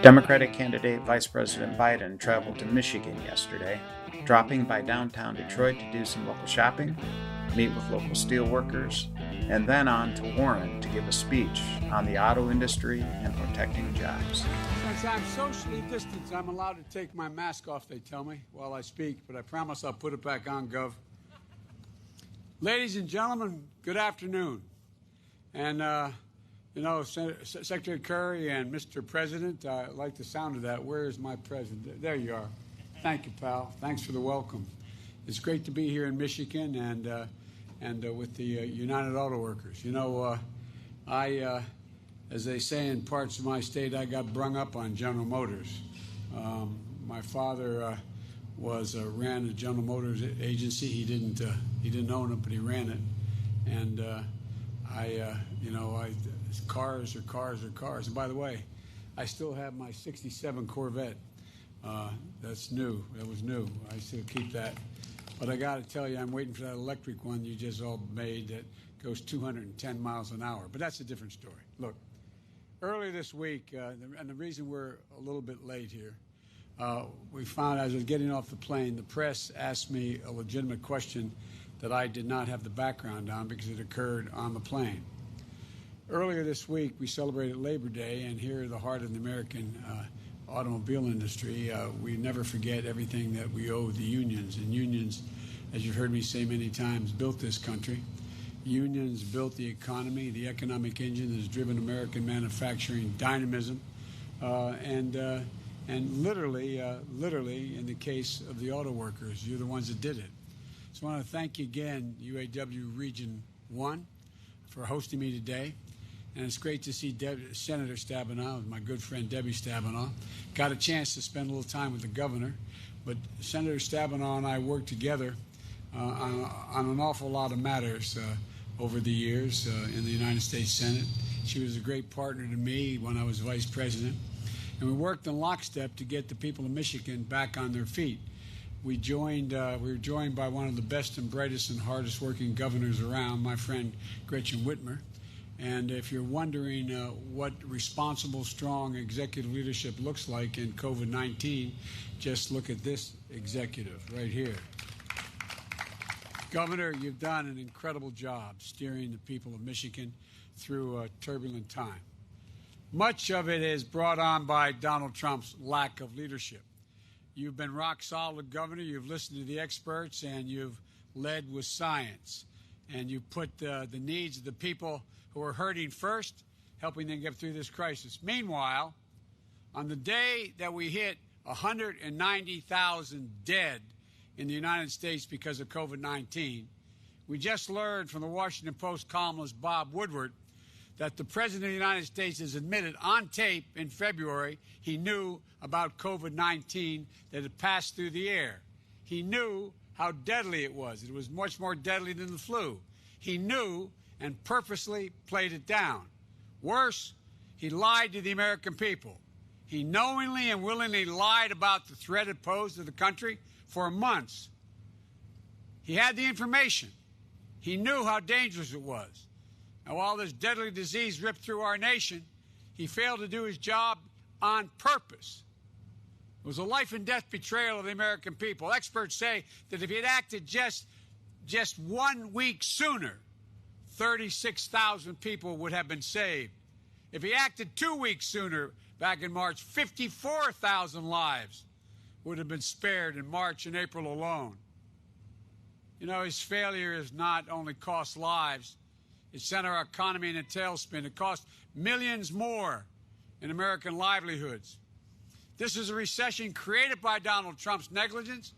Democratic candidate Vice President Biden traveled to Michigan yesterday, dropping by downtown Detroit to do some local shopping, meet with local steelworkers, and then on to Warren to give a speech on the auto industry and protecting jobs. Since I'm socially distanced, I'm allowed to take my mask off, they tell me, while I speak, but I promise I'll put it back on, Gov. Ladies and gentlemen, good afternoon. And, Secretary Curry and Mr. President, I like the sound of that. Where is my president? There you are. Thank you, pal. Thanks for the welcome. It's great to be here in Michigan and with the United Auto Workers. You know, as they say in parts of my state, I got brung up on General Motors. My father ran a General Motors agency. He didn't own it, but he ran it. And cars are cars are cars. And by the way, I still have my '67 Corvette. That's new. That was new. I still keep that. But I got to tell you, I'm waiting for that electric one you just all made that goes 210 miles an hour. But that's a different story. Look, earlier this week, and the reason we're a little bit late here, we found as I was getting off the plane, the press asked me a legitimate question that I did not have the background on because it occurred on the plane. Earlier this week, we celebrated Labor Day, and here at the heart of the American automobile industry, we never forget everything that we owe the unions. And unions, as you've heard me say many times, built this country. Unions built the economy. The economic engine has driven American manufacturing dynamism. And literally, in the case of the auto workers, you're the ones that did it. So I want to thank you again, UAW Region 1, for hosting me today. And it's great to see Senator Stabenow, my good friend Debbie Stabenow. Got a chance to spend a little time with the governor. But Senator Stabenow and I worked together on an awful lot of matters over the years in the United States Senate. She was a great partner to me when I was vice president. And we worked in lockstep to get the people of Michigan back on their feet. We were joined by one of the best and brightest and hardest working governors around, my friend Gretchen Whitmer. And if you're wondering what responsible, strong executive leadership looks like in COVID-19, just look at this executive right here. Governor, you've done an incredible job steering the people of Michigan through a turbulent time. Much of it is brought on by Donald Trump's lack of leadership. You've been rock solid, Governor. You've listened to the experts, and you've led with science. And you put the needs of the people who are hurting first, helping them get through this crisis. Meanwhile, on the day that we hit 190,000 dead in the United States because of COVID-19, we just learned from the Washington Post columnist Bob Woodward that the President of the United States has admitted on tape in February he knew about COVID-19 that had passed through the air. He knew how deadly it was. It was much more deadly than the flu. He knew and purposely played it down. Worse, he lied to the American people. He knowingly and willingly lied about the threat it posed to the country for months. He had the information. He knew how dangerous it was. And while this deadly disease ripped through our nation, he failed to do his job on purpose. It was a life and death betrayal of the American people. Experts say that if he had acted just 1 week sooner, 36,000 people would have been saved. If he acted 2 weeks sooner, back in March, 54,000 lives would have been spared in March and April alone. You know, his failure has not only cost lives, it sent our economy in a tailspin. It cost millions more in American livelihoods. This is a recession created by Donald Trump's negligence,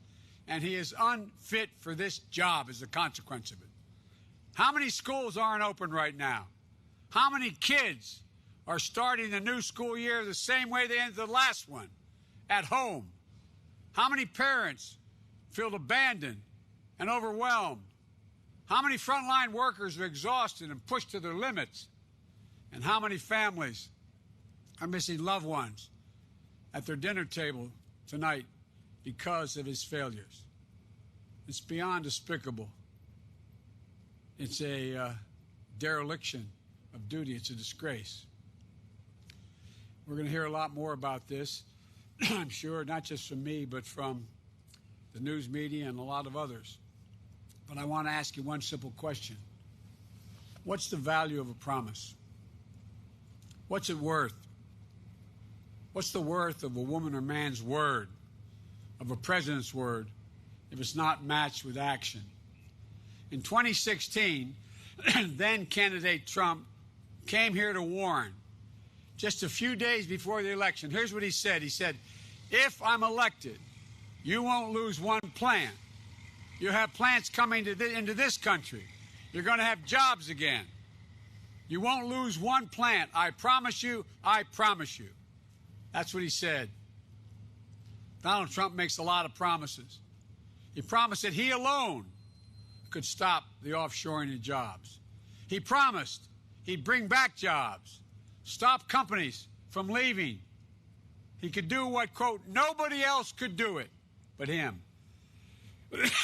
and he is unfit for this job as a consequence of it. How many schools aren't open right now? How many kids are starting the new school year the same way they ended the last one, at home? How many parents feel abandoned and overwhelmed? How many frontline workers are exhausted and pushed to their limits? And how many families are missing loved ones at their dinner table tonight because of his failures? It's beyond despicable. It's a dereliction of duty. It's a disgrace. We're going to hear a lot more about this, I'm sure, not just from me, but from the news media and a lot of others. But I want to ask you one simple question. What's the value of a promise? What's it worth? What's the worth of a woman or man's word, of a president's word, if it's not matched with action? In 2016, then candidate Trump came here to warn just a few days before the election. Here's what he said. He said, if I'm elected, you won't lose one plant. You have plants coming into this country. You're going to have jobs again. You won't lose one plant. I promise you. I promise you. That's what he said. Donald Trump makes a lot of promises. He promised that he alone could stop the offshoring of jobs. He promised he'd bring back jobs, stop companies from leaving. He could do what, quote, nobody else could do it but him.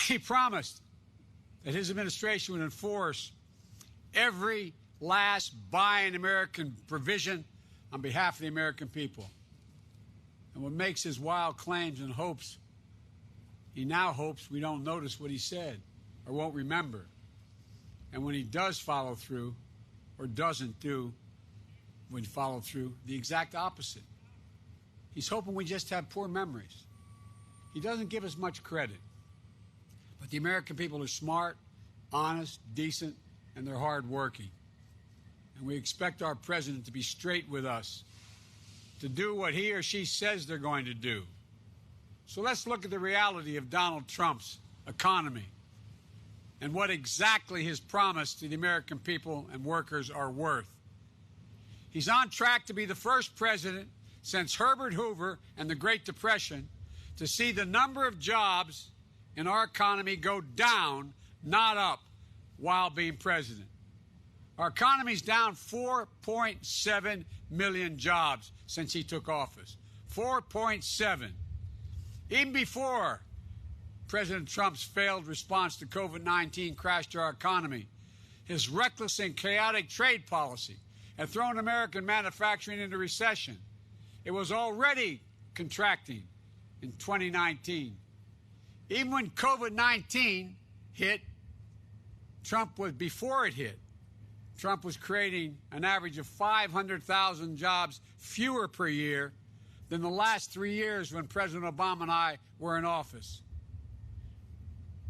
He promised that his administration would enforce every last Buy an American provision on behalf of the American people. And what makes his wild claims and hopes, he now hopes we don't notice what he said or won't remember. And when he does follow through or doesn't do when he followed through, the exact opposite. He's hoping we just have poor memories. He doesn't give us much credit. But the American people are smart, honest, decent, and they're hardworking. And we expect our president to be straight with us, to do what he or she says they're going to do. So let's look at the reality of Donald Trump's economy and what exactly his promise to the American people and workers are worth. He's on track to be the first president since Herbert Hoover and the Great Depression to see the number of jobs in our economy go down, not up, while being president. Our economy's down 4.7 million jobs since he took office. 4.7. Even before President Trump's failed response to COVID-19 crashed our economy, his reckless and chaotic trade policy had thrown American manufacturing into recession. It was already contracting in 2019. Even when COVID-19 hit, before it hit, Trump was creating an average of 500,000 jobs fewer per year than the last 3 years when President Obama and I were in office.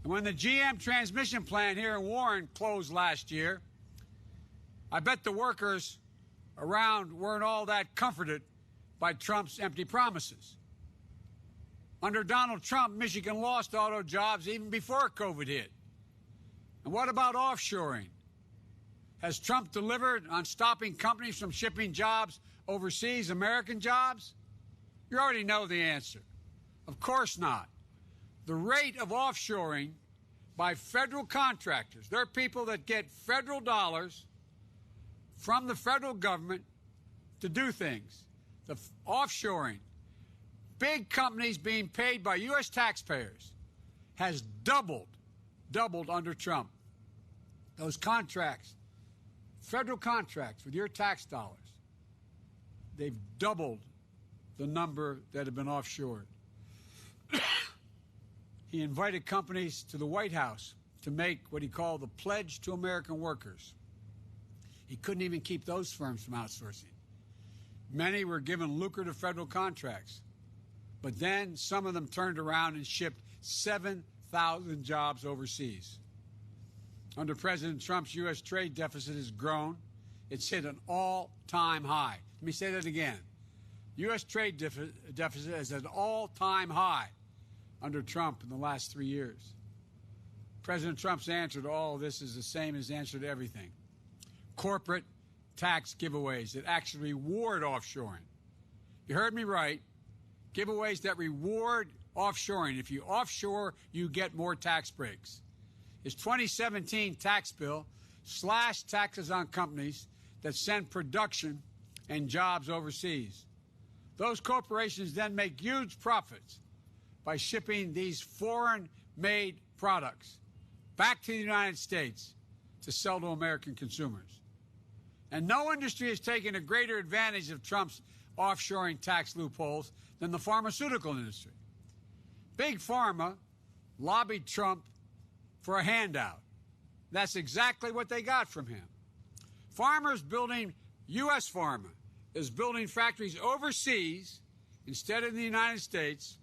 And when the GM transmission plant here in Warren closed last year, I bet the workers around weren't all that comforted by Trump's empty promises. Under Donald Trump, Michigan lost auto jobs even before COVID hit. And what about offshoring? Has Trump delivered on stopping companies from shipping jobs overseas, American jobs? You already know the answer. Of course not. The rate of offshoring by federal contractors, they're people that get federal dollars from the federal government to do things. The offshoring, big companies being paid by U.S. taxpayers, has doubled under Trump. Those contracts, federal contracts with your tax dollars, they've doubled the number that have been offshored. He invited companies to the White House to make what he called the pledge to American workers. He couldn't even keep those firms from outsourcing. Many were given lucrative federal contracts, but then some of them turned around and shipped 7,000 jobs overseas. Under President Trump's U.S. trade deficit has grown. It's hit an all-time high. Let me say that again. U.S. trade deficit is at an all-time high under Trump in the last 3 years. President Trump's answer to all of this is the same as answer to everything. Corporate tax giveaways that actually reward offshoring. You heard me right. Giveaways that reward offshoring. If you offshore, you get more tax breaks. His 2017 tax bill slashed taxes on companies that send production and jobs overseas. Those corporations then make huge profits by shipping these foreign-made products back to the United States to sell to American consumers. And no industry has taken a greater advantage of Trump's offshoring tax loopholes than the pharmaceutical industry. Big Pharma lobbied Trump for a handout. That's exactly what they got from him. Farmers building, U.S. Pharma is building factories overseas instead of in the United States,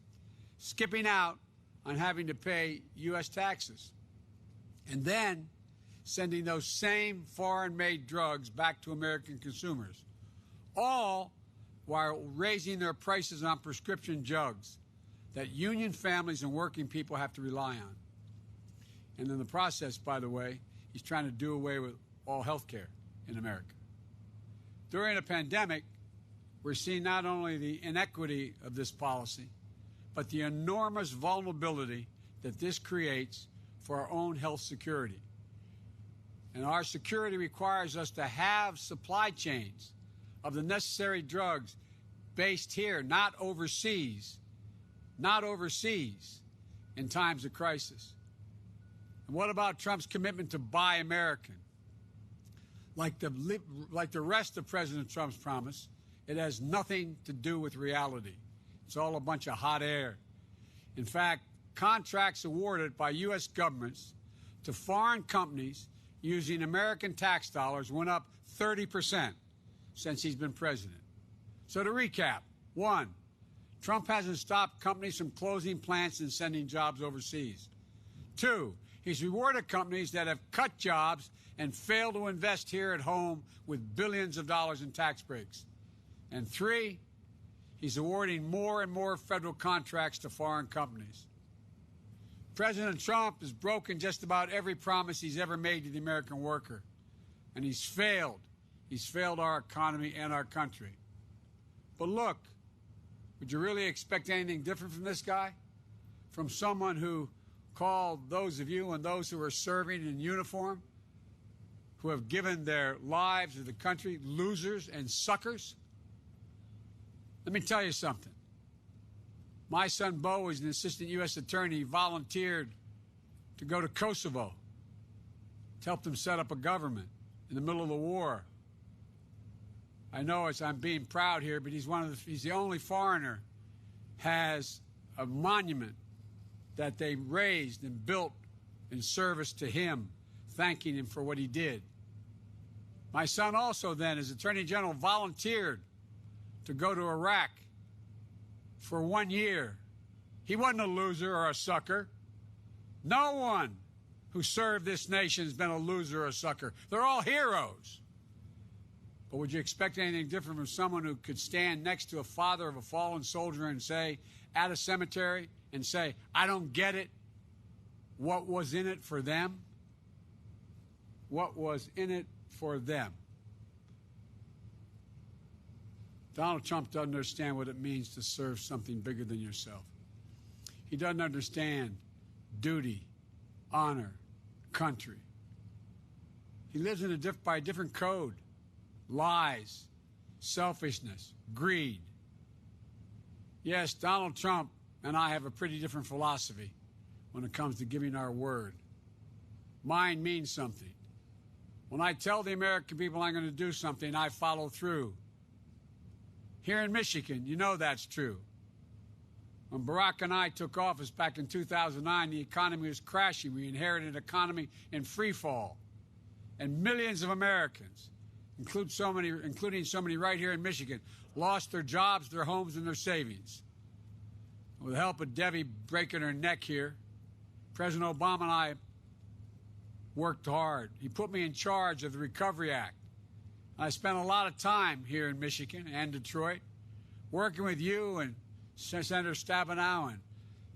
skipping out on having to pay U.S. taxes, and then sending those same foreign-made drugs back to American consumers, all while raising their prices on prescription drugs that union families and working people have to rely on. And in the process, by the way, he's trying to do away with all health care in America. During a pandemic, we're seeing not only the inequity of this policy, but the enormous vulnerability that this creates for our own health security. And our security requires us to have supply chains of the necessary drugs based here, not overseas in times of crisis. And what about Trump's commitment to buy American? Like the rest of President Trump's promise, it has nothing to do with reality. It's all a bunch of hot air. In fact, contracts awarded by U.S. governments to foreign companies using American tax dollars went up 30% since he's been president. So to recap, 1, Trump hasn't stopped companies from closing plants and sending jobs overseas. 2, he's rewarded companies that have cut jobs and failed to invest here at home with billions of dollars in tax breaks. And 3, he's awarding more and more federal contracts to foreign companies. President Trump has broken just about every promise he's ever made to the American worker, and he's failed. He's failed our economy and our country. But look, would you really expect anything different from this guy? From someone who called those of you and those who are serving in uniform, who have given their lives to the country, losers and suckers? Let me tell you something. My son Bo is an assistant U.S. attorney. He volunteered to go to Kosovo to help them set up a government in the middle of the war. I know I'm being proud here, but he's the only foreigner has a monument that they raised and built in service to him, thanking him for what he did. My son also then, as Attorney General, volunteered to go to Iraq for 1 year. He wasn't a loser or a sucker. No one who served this nation has been a loser or a sucker. They're all heroes. But would you expect anything different from someone who could stand next to a father of a fallen soldier and say, at a cemetery, and say, I don't get it? What was in it for them? What was in it for them? Donald Trump doesn't understand what it means to serve something bigger than yourself. He doesn't understand duty, honor, country. He lives by a different code. Lies, selfishness, greed. Yes, Donald Trump and I have a pretty different philosophy when it comes to giving our word. Mine means something. When I tell the American people I'm going to do something, I follow through. Here in Michigan, you know that's true. When Barack and I took office back in 2009, the economy was crashing. We inherited an economy in free fall. And millions of Americans, including so many right here in Michigan, lost their jobs, their homes, and their savings. With the help of Debbie breaking her neck here, President Obama and I worked hard. He put me in charge of the Recovery Act. I spent a lot of time here in Michigan and Detroit working with you and Senator Stabenow and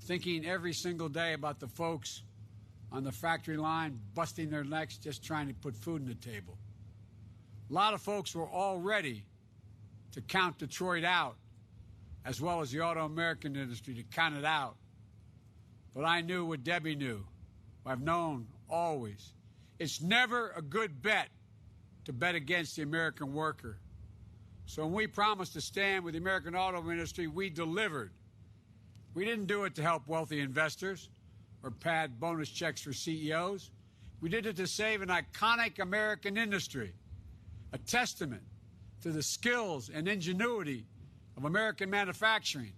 thinking every single day about the folks on the factory line busting their necks just trying to put food on the table. A lot of folks were all ready to count Detroit out, as well as the auto American industry to count it out. But I knew what Debbie knew. I've known always. It's never a good bet to bet against the American worker. So when we promised to stand with the American auto industry, we delivered. We didn't do it to help wealthy investors or pad bonus checks for CEOs. We did it to save an iconic American industry, a testament to the skills and ingenuity of American manufacturing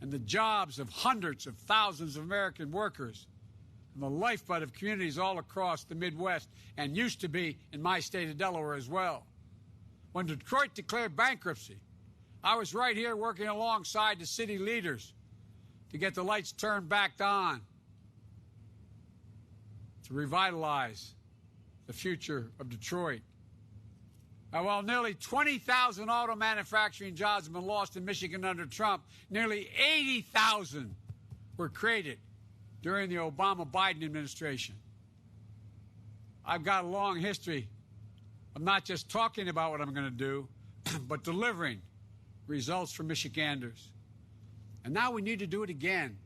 and the jobs of hundreds of thousands of American workers and the lifeblood of communities all across the Midwest and used to be in my state of Delaware as well. When Detroit declared bankruptcy, I was right here working alongside the city leaders to get the lights turned back on, to revitalize the future of Detroit. Now, while nearly 20,000 auto manufacturing jobs have been lost in Michigan under Trump, nearly 80,000 were created during the Obama-Biden administration. I've got a long history of not just talking about what I'm going to do, but delivering results for Michiganders. And now we need to do it again.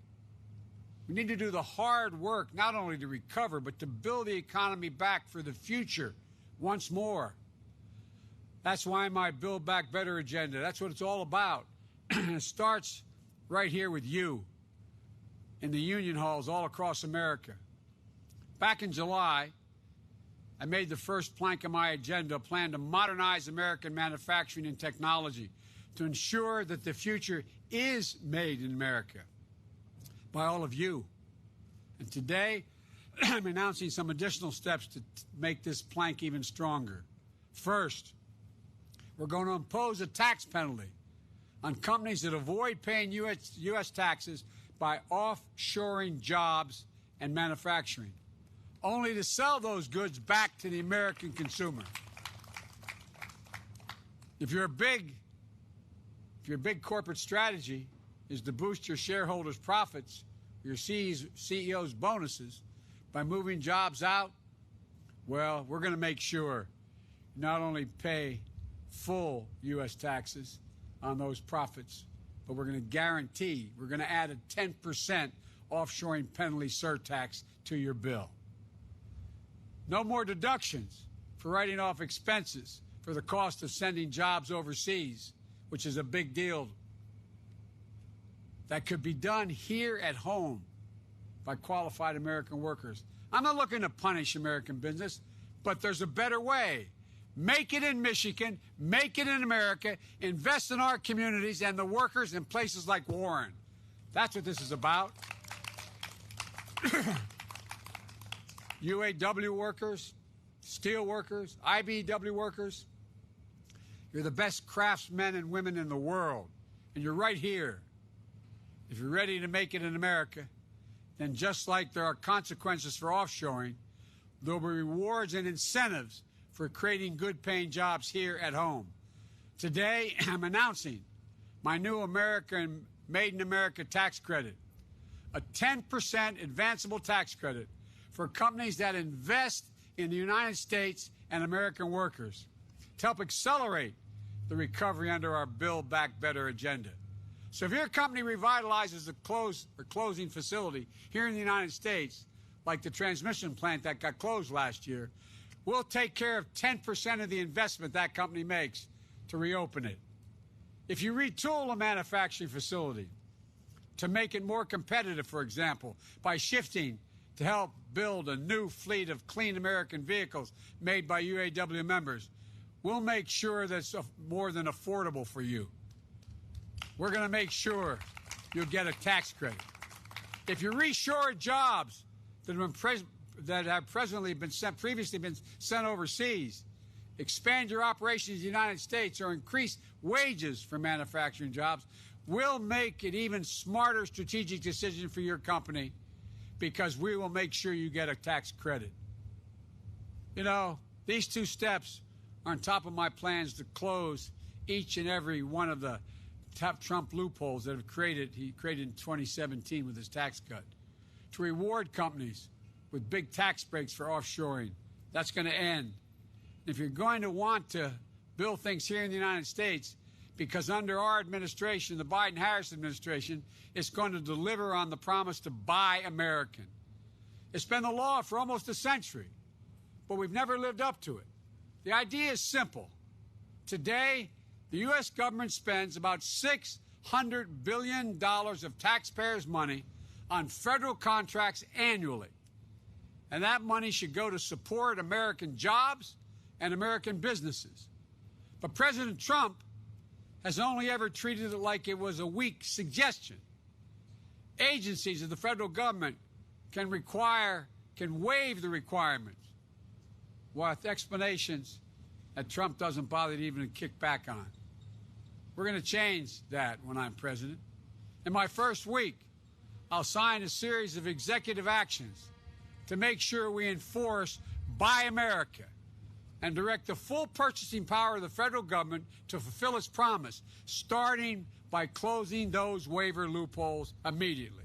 We need to do the hard work, not only to recover, but to build the economy back for the future once more. That's why my Build Back Better agenda, that's what it's all about. It starts right here with you in the union halls all across America. Back in July, I made the first plank of my agenda a plan to modernize American manufacturing and technology to ensure that the future is made in America by all of you. And today, I'm announcing some additional steps to make this plank even stronger. First, we're going to impose a tax penalty on companies that avoid paying U.S. taxes by offshoring jobs and manufacturing, only to sell those goods back to the American consumer. If your big corporate strategy is to boost your shareholders' profits, your CEO's bonuses by moving jobs out, well, we're going to make sure you not only pay full U.S. taxes on those profits, but we're going to guarantee, we're going to add a 10% offshoring penalty surtax to your bill. No more deductions for writing off expenses for the cost of sending jobs overseas, which is a big deal. That could be done here at home by qualified American workers. I'm not looking to punish American business, but there's a better way. Make it in Michigan, make it in America, invest in our communities and the workers in places like Warren. That's what this is about. UAW workers, steel workers, IBEW workers, you're the best craftsmen and women in the world, and you're right here. If you're ready to make it in America, then just like there are consequences for offshoring, there will be rewards and incentives for creating good-paying jobs here at home. Today, I'm announcing my new American Made in America tax credit, a 10% advanceable tax credit for companies that invest in the United States and American workers to help accelerate the recovery under our Build Back Better agenda. So if your company revitalizes a closing facility here in the United States, like the transmission plant that got closed last year, we'll take care of 10% of the investment that company makes to reopen it. If you retool a manufacturing facility to make it more competitive, for example, by shifting to help build a new fleet of clean American vehicles made by UAW members, we'll make sure that's more than affordable for you. We're going to make sure you'll get a tax credit. If you reshore jobs that have previously been sent overseas, expand your operations in the United States, or increase wages for manufacturing jobs, we'll make it even smarter strategic decision for your company because we will make sure you get a tax credit. You know, these two steps are on top of my plans to close each and every one of the top Trump loopholes that he created in 2017 with his tax cut, to reward companies with big tax breaks for offshoring. That's going to end. If you're going to want to build things here in the United States, because under our administration, the Biden-Harris administration, it's going to deliver on the promise to buy American. It's been the law for almost a century, but we've never lived up to it. The idea is simple. Today, the U.S. government spends about $600 billion of taxpayers' money on federal contracts annually. And that money should go to support American jobs and American businesses. But President Trump has only ever treated it like it was a weak suggestion. Agencies of the federal government can waive the requirements with explanations that Trump doesn't bother to even kick back on. We're going to change that when I'm president. In my first week, I'll sign a series of executive actions to make sure we enforce Buy America and direct the full purchasing power of the federal government to fulfill its promise, starting by closing those waiver loopholes immediately.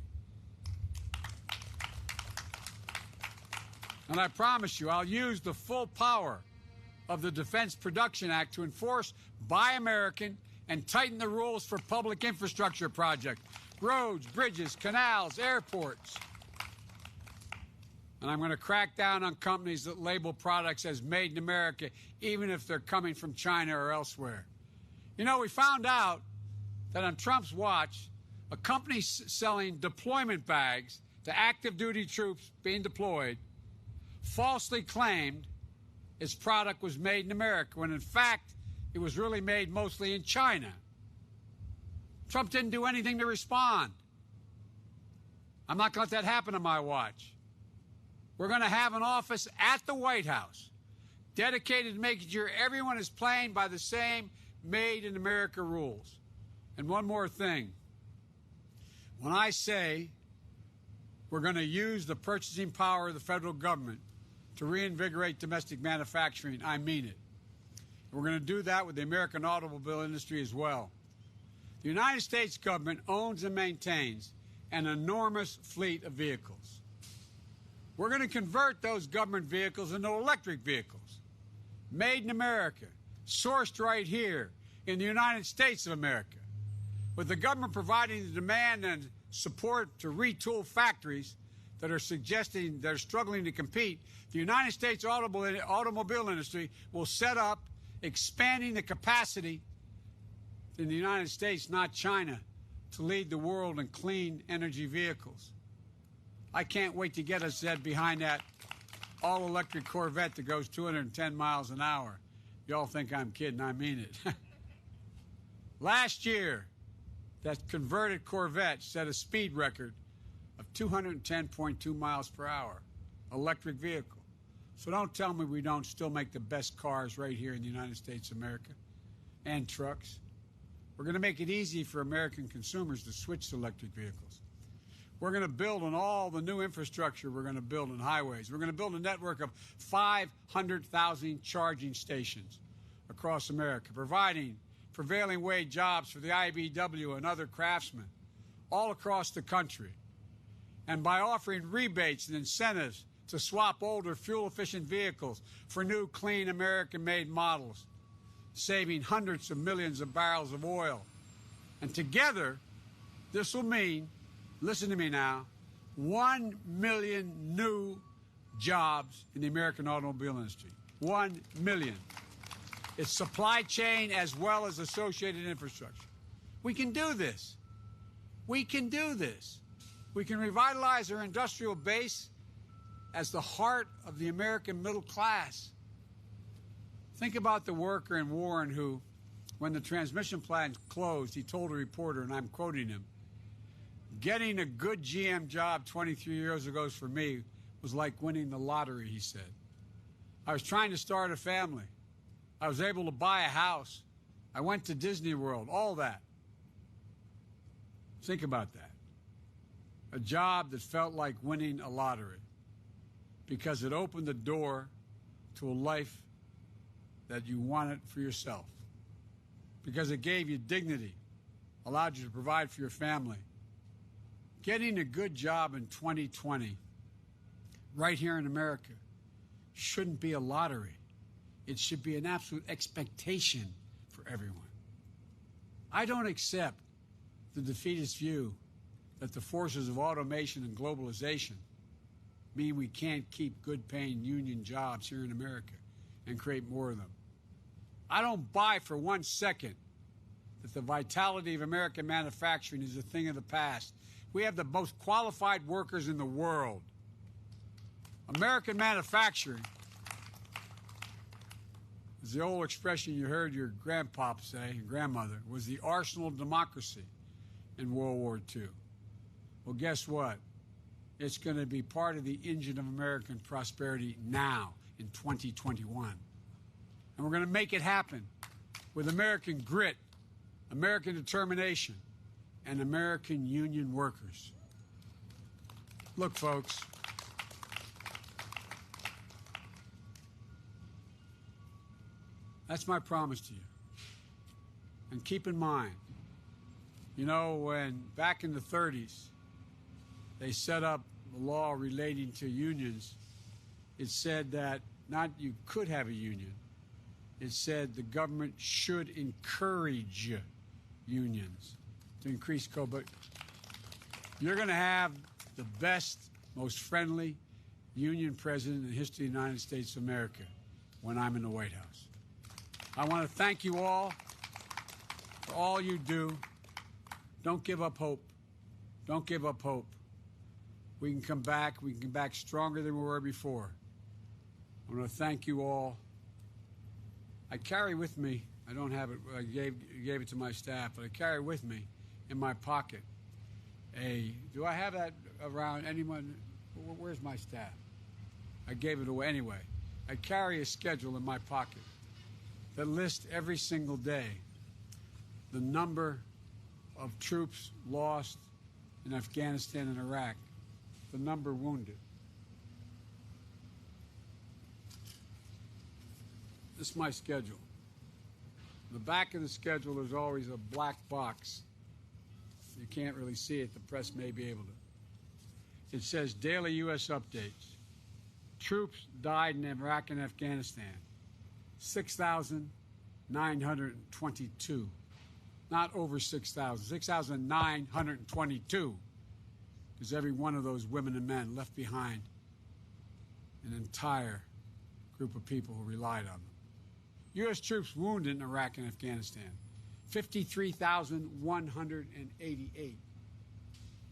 And I promise you, I'll use the full power of the Defense Production Act to enforce Buy American and tighten the rules for public infrastructure projects, roads, bridges, canals, airports. And I'm going to crack down on companies that label products as made in America, even if they're coming from China or elsewhere. You know, we found out that on Trump's watch, a company selling deployment bags to active duty troops being deployed falsely claimed its product was made in America, when in fact it was really made mostly in China. Trump didn't do anything to respond. I'm not going to let that happen on my watch. We're going to have an office at the White House dedicated to making sure everyone is playing by the same made in America rules. And one more thing. When I say we're going to use the purchasing power of the federal government to reinvigorate domestic manufacturing, I mean it. We're going to do that with the American automobile industry as well. The United States government owns and maintains an enormous fleet of vehicles. We're going to convert those government vehicles into electric vehicles, made in America, sourced right here in the United States of America, with the government providing the demand and support to retool factories that are struggling to compete. The United States automobile industry will set up, expanding the capacity in the United States, not China, to lead the world in clean energy vehicles. I can't wait to get us behind that all-electric Corvette that goes 210 miles an hour. Y'all think I'm kidding. I mean it. Last year, that converted Corvette set a speed record of 210.2 miles per hour, electric vehicle. So don't tell me we don't still make the best cars right here in the United States of America, and trucks. We're going to make it easy for American consumers to switch to electric vehicles. We're going to build on all the new infrastructure we're going to build on highways. We're going to build a network of 500,000 charging stations across America, providing prevailing wage jobs for the IBEW and other craftsmen all across the country. And by offering rebates and incentives to swap older fuel-efficient vehicles for new, clean, American-made models, saving hundreds of millions of barrels of oil. And together, this will mean, listen to me now, 1 million new jobs in the American automobile industry. 1 million. It's supply chain as well as associated infrastructure. We can do this. We can do this. We can revitalize our industrial base as the heart of the American middle class. Think about the worker in Warren who, when the transmission plant closed, he told a reporter, and I'm quoting him, "Getting a good GM job 23 years ago for me was like winning the lottery," he said. "I was trying to start a family. I was able to buy a house. I went to Disney World, all that." Think about that. A job that felt like winning a lottery because it opened the door to a life that you wanted for yourself, because it gave you dignity, allowed you to provide for your family. Getting a good job in 2020, right here in America, shouldn't be a lottery. It should be an absolute expectation for everyone. I don't accept the defeatist view that the forces of automation and globalization mean we can't keep good-paying union jobs here in America and create more of them. I don't buy for 1 second that the vitality of American manufacturing is a thing of the past. We have the most qualified workers in the world. American manufacturing As the old expression you heard your grandpop say, and grandmother, was the arsenal of democracy in World War II. Well, guess what? It's going to be part of the engine of American prosperity now in 2021. And we're going to make it happen with American grit, American determination, and American union workers. Look, folks, that's my promise to you. And keep in mind, you know, when back in the 30s, they set up a law relating to unions, it said that not you could have a union. It said the government should encourage unions to increase but you're going to have the best, most friendly union president in the history of the United States of America when I'm in the White House. I want to thank you all for all you do. Don't give up hope. Don't give up hope. We can come back. We can come back stronger than we were before. I want to thank you all. I carry with me, I don't have it, I gave it to my staff, but I carry with me in my pocket do I have that around anyone? Where's my staff? I gave it away anyway. I carry a schedule in my pocket that lists every single day the number of troops lost in Afghanistan and Iraq, the number wounded. This is my schedule. The back of the schedule, there's always a black box. You can't really see it. The press may be able to. It says daily U.S. updates. Troops died in Iraq and Afghanistan. 6,922. Not over 6,000. 6,922. Because every one of those women and men left behind an entire group of people who relied on them. U.S. troops wounded in Iraq and Afghanistan, 53,188.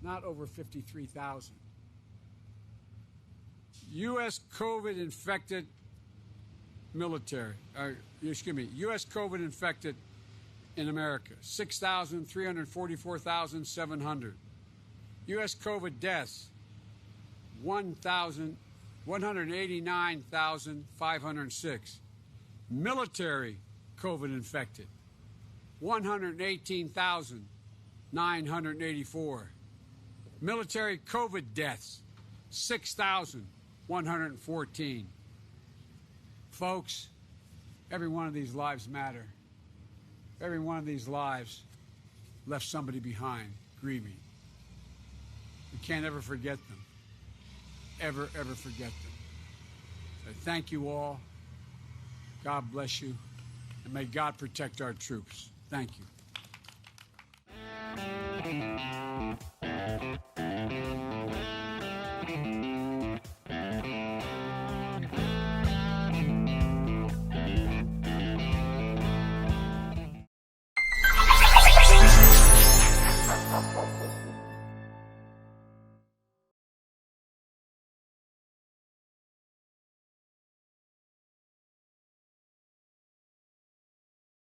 Not over 53,000. U.S. COVID-infected military, U.S. COVID-infected in America, 344,700. U.S. COVID deaths, 189,506. Military COVID infected, 118,984. Military COVID deaths, 6,114. Folks, every one of these lives matter. Every one of these lives left somebody behind grieving. We can't ever forget them. Ever forget them. So thank you all. God bless you, and may God protect our troops. Thank you.